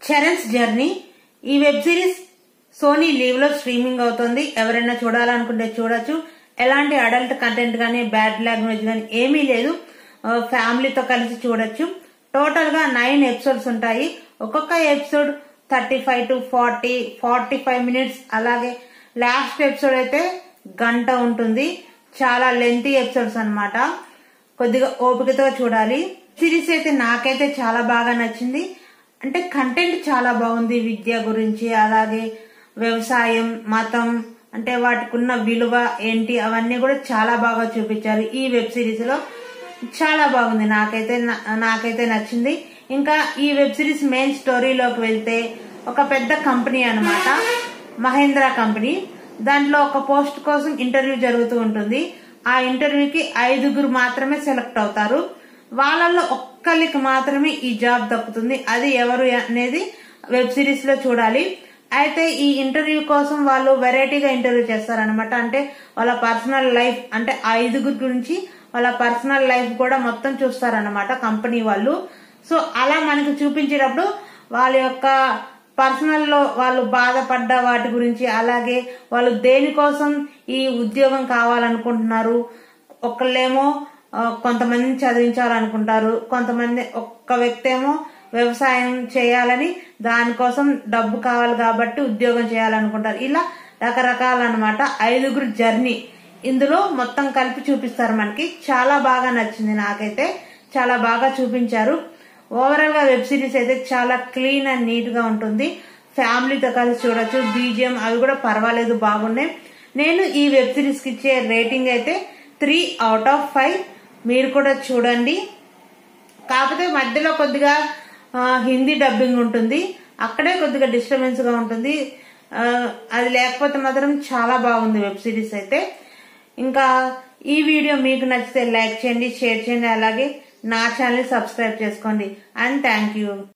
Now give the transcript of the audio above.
Charan's journey ఈ web series Sony leave లో streaming అవుతుంది. ఎవరైనా చూడాలనుకుంటే చూడొచ్చు. ఎలాంటి అడల్ట్ కంటెంట్ గానీ బ్యాడ్ లాంగ్వేజ్ గానీ ఏమీ లేదు. ఫ్యామిలీతో కలిసి చూడొచ్చు. టోటల్ గా 9 ఎపిసోడ్స్ ఉంటాయి. ఒక్కొక్క ఎపిసోడ్ 35 to 45 మినిట్స్. అలాగే లాస్ట్ ఎపిసోడ్ అయితే గంట ఉంటుంది. చాలా లెంతీ ఎపిసోడ్స్ అన్నమాట. కొద్దిగా ఓపికతో చూడాలి. సిరీస్ అయితే నాకైతే చాలా బాగా నచ్చింది. అంటే కంటెంట్ చాలా బాగుంది. విద్య గురించి, అలాగే వ్యవసాయం, మతం, అంటే వాటికి ఉన్న విలువ ఏంటి అవన్నీ కూడా చాలా బాగా చూపించారు ఈ వెబ్ సిరీస్ లో. చాలా బాగుంది. నాకైతే నచ్చింది. ఇంకా ఈ వెబ్ సిరీస్ మెయిన్ స్టోరీలోకి వెళ్తే ఒక పెద్ద కంపెనీ అన్నమాట, మహేంద్ర కంపెనీ. దాంట్లో ఒక పోస్ట్ కోసం ఇంటర్వ్యూ జరుగుతూ ఉంటుంది. ఆ ఇంటర్వ్యూకి 5 మాత్రమే సెలెక్ట్ అవుతారు. వాళ్ళల్లో ఒక్కరికి మాత్రమే ఈ జాబ్ దక్కుతుంది. అది ఎవరు అనేది వెబ్ సిరీస్ లో చూడాలి. అయితే ఈ ఇంటర్వ్యూ కోసం వాళ్ళు వెరైటీగా ఇంటర్వ్యూ చేస్తారనమాట. అంటే వాళ్ళ పర్సనల్ లైఫ్, అంటే 5 గురించి వాళ్ళ పర్సనల్ లైఫ్ కూడా మొత్తం చూస్తారనమాట కంపెనీ వాళ్ళు. సో అలా మనకు చూపించేటప్పుడు వాళ్ళ యొక్క పర్సనల్ లో వాళ్ళు బాధపడ్డ వాటి గురించి, అలాగే వాళ్ళు దేనికోసం ఈ ఉద్యోగం కావాలనుకుంటున్నారు. ఒకళ్ళేమో కొంతమందిని చదివించాలనుకుంటారు, కొంతమంది ఒక్క వ్యక్తి ఏమో వ్యవసాయం చేయాలని, దానికోసం డబ్బు కావాలి కాబట్టి ఉద్యోగం చేయాలనుకుంటారు. ఇలా రకరకాలన్నమాట. 5 జర్నీ ఇందులో మొత్తం కలిపి చూపిస్తారు మనకి. చాలా బాగా నచ్చింది. నాకైతే చాలా బాగా చూపించారు. ఓవరాల్ గా వెబ్ సిరీస్ అయితే చాలా క్లీన్ అండ్ నీట్ గా ఉంటుంది. ఫ్యామిలీతో కలిసి చూడొచ్చు. బీజిఎం అవి కూడా పర్వాలేదు, బాగున్నాయి. నేను ఈ వెబ్ సిరీస్ కి ఇచ్చే రేటింగ్ అయితే 3 out of 5. మీరు కూడా చూడండి. కాకపోతే మధ్యలో కొద్దిగా హిందీ డబ్బింగ్ ఉంటుంది. అక్కడే కొద్దిగా డిస్టర్బెన్స్ గా ఉంటుంది. అది లేకపోతే మాత్రం చాలా బాగుంది వెబ్ సిరీస్ అయితే. ఇంకా ఈ వీడియో మీకు నచ్చితే లైక్ చేయండి, షేర్ చేయండి, అలాగే నా ఛానల్ సబ్స్క్రైబ్ చేసుకోండి. And thank you.